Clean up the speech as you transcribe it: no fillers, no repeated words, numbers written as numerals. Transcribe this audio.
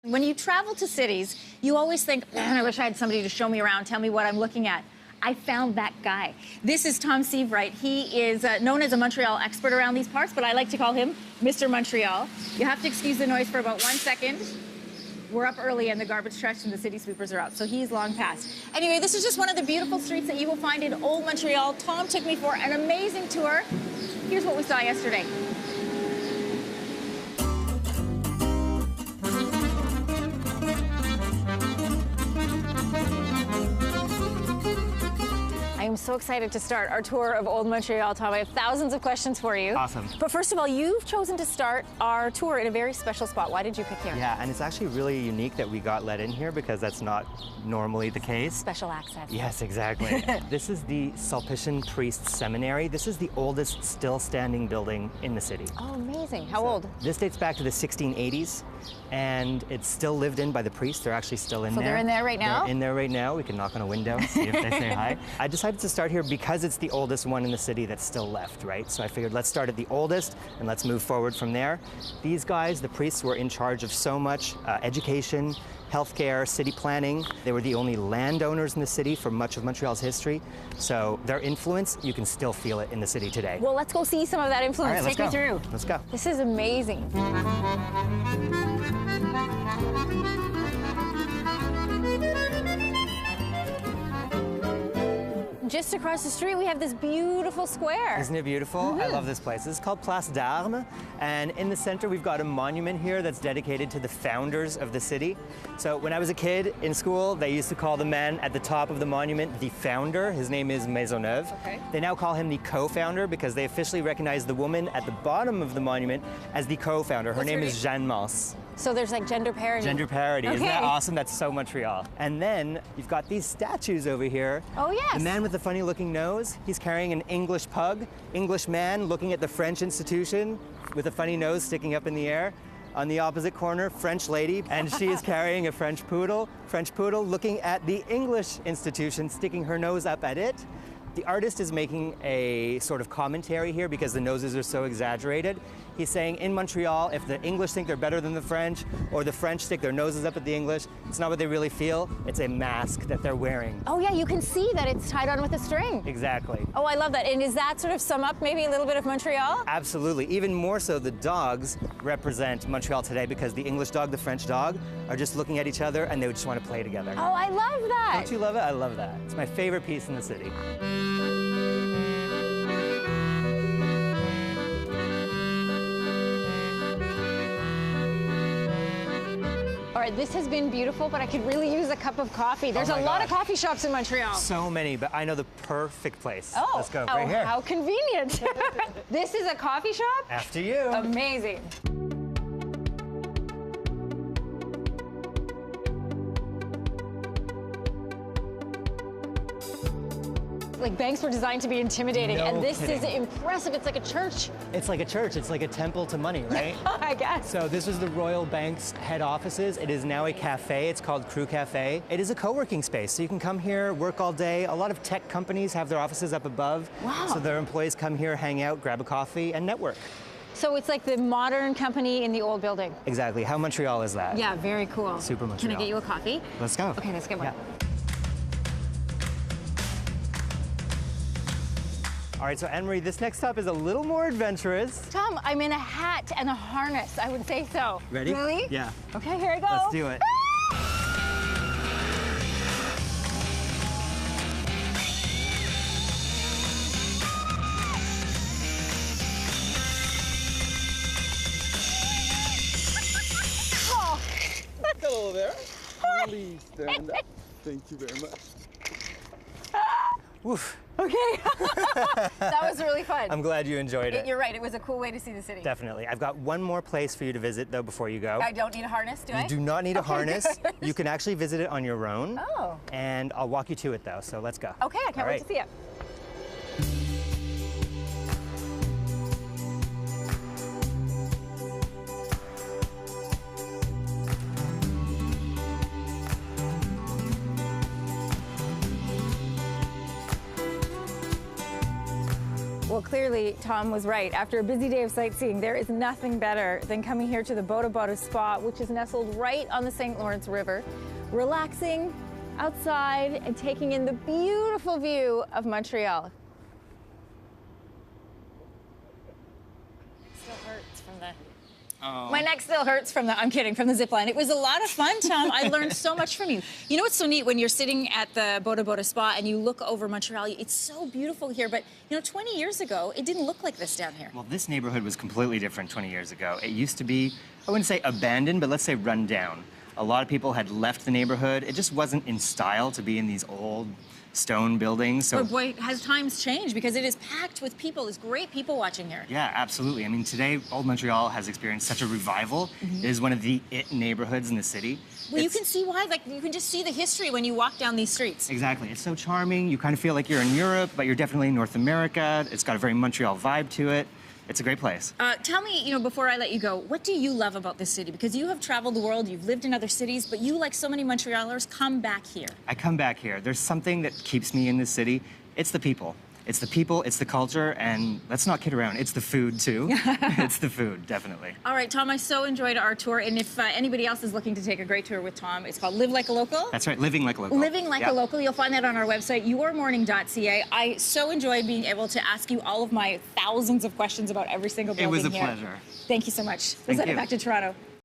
When you travel to cities, you always think, man, I wish I had somebody to show me around, tell me what I'm looking at. I found that guy. This is Thom Seivewright. He is known as a Montreal expert around these parts, but I like to call him Mr. Montreal. You have to excuse the noise for about 1 second. We're up early and the garbage trash and the city sweepers are out, so he's long past. Anyway, this is just one of the beautiful streets that you will find in Old Montreal. Tom took me for an amazing tour. Here's what we saw yesterday. I am so excited to start our tour of Old Montreal, Tom. I have thousands of questions for you. Awesome. But first of all, you've chosen to start our tour in a very special spot. Why did you pick here? Yeah, and it's actually really unique that we got let in here because that's not normally the case. Special access. Yes, exactly. This is the Sulpician Priests Seminary. This is the oldest still standing building in the city. Oh, amazing. How old? This dates back to the 1680s, and it's still lived in by the priests. They're actually still in there. So they're in there right now? They're in there right now. We can knock on a window, see if they say hi. I decided to start here because it's the oldest one in the city that's still left, right? So I figured let's start at the oldest and let's move forward from there. These guys, the priests, were in charge of so much education, healthcare, city planning. They were the only landowners in the city for much of Montreal's history. So their influence, you can still feel it in the city today. Well, let's go see some of that influence. All right, Take me through. Let's go. This is amazing. Just across the street, we have this beautiful square. Isn't it beautiful? I love this place. This is called Place d'Armes, and in the center we've got a monument here that's dedicated to the founders of the city. So when I was a kid in school, they used to call the man at the top of the monument the founder. His name is Maisonneuve. Okay. They now call him the co-founder because they officially recognize the woman at the bottom of the monument as the co-founder. Her name is Jeanne Mance. So there's like gender parity. Gender parity. Okay. Isn't that awesome? That's so Montreal. And then you've got these statues over here. Oh, yes. The man with the funny looking nose, he's carrying an English pug. English man looking at the French institution with a funny nose sticking up in the air. On the opposite corner, French lady, and she is carrying a French poodle. French poodle looking at the English institution, sticking her nose up at it. The artist is making a sort of commentary here because the noses are so exaggerated. He's saying in Montreal, if the English think they're better than the French, or the French stick their noses up at the English, it's not what they really feel, it's a mask that they're wearing. Oh yeah, you can see that it's tied on with a string. Exactly. Oh, I love that. And does that sort of sum up maybe a little bit of Montreal? Absolutely. Even more so, the dogs represent Montreal today because the English dog, the French dog, are just looking at each other and they just want to play together. Oh, I love that. Don't you love it? I love that. It's my favorite piece in the city. All right, this has been beautiful, but I could really use a cup of coffee. There's a lot of coffee shops in Montreal. So many, but I know the perfect place. Oh, let's go, right here. How convenient. This is a coffee shop? After you. Amazing. Like banks were designed to be intimidating, No and this kidding. is impressive. It's like a church. It's like a church. It's like a temple to money, right? I guess. So this is the Royal Bank's head offices. It is now a cafe. It's called Crew Cafe. It is a co-working space, so you can come here, work all day. A lot of tech companies have their offices up above. Wow. So their employees come here, hang out, grab a coffee, and network. So it's like the modern company in the old building. Exactly. How Montreal is that? Yeah, very cool. Super Montreal. Can I get you a coffee? Let's go. Okay, let's get one. Yeah. All right, so Anne-Marie, this next stop is a little more adventurous. Tom, I'm in a hat and a harness, I would say so. Ready? Really? Yeah. Okay, here I go. Let's do it. Oh. Hello there. Please stand up. Thank you very much. Woof. Okay. That was really fun. I'm glad you enjoyed it. You're right, it was a cool way to see the city. Definitely. I've got one more place for you to visit, though, before you go. I don't need a harness, do I? You do not need a harness. good. You can actually visit it on your own. Oh. And I'll walk you to it, though, so let's go. Okay, I can't wait to see it. Well, clearly, Tom was right. After a busy day of sightseeing, there is nothing better than coming here to the Boda Boda Spa, which is nestled right on the St. Lawrence River, relaxing outside and taking in the beautiful view of Montreal. Still hurts from the... My neck still hurts from the, I'm kidding, from the zip line. It was a lot of fun, Tom. I learned so much from you. You know what's so neat when you're sitting at the Boda Boda Spa and you look over Montreal, it's so beautiful here, but you know, 20 years ago, it didn't look like this down here. Well, this neighborhood was completely different 20 years ago. It used to be, I wouldn't say abandoned, but let's say run down. A lot of people had left the neighborhood. It just wasn't in style to be in these old stone buildings. So, but boy, has times changed because it is packed with people. There's great people watching here. yeah, absolutely. I mean, today, Old Montreal has experienced such a revival. It is one of the it neighborhoods in the city. Well, you can see why. Like, you can just see the history when you walk down these streets. Exactly. It's so charming. You kind of feel like you're in Europe, but you're definitely in North America. It's got a very Montreal vibe to it. It's a great place. Tell me, you know, before I let you go, what do you love about this city? Because you have traveled the world, you've lived in other cities, but you, like so many Montrealers, come back here. I come back here. There's something that keeps me in this city. It's the people. It's the people, it's the culture, and let's not kid around. It's the food, too. It's the food, definitely. All right, Tom, I so enjoyed our tour, and if anybody else is looking to take a great tour with Tom, it's called Live Like a Local. That's right, living like a local. Living Like a Local. You'll find that on our website, yourmorning.ca. I so enjoyed being able to ask you all of my thousands of questions about every single building here. It was a pleasure. Thank you so much. Thank Let's send you. it back to Toronto.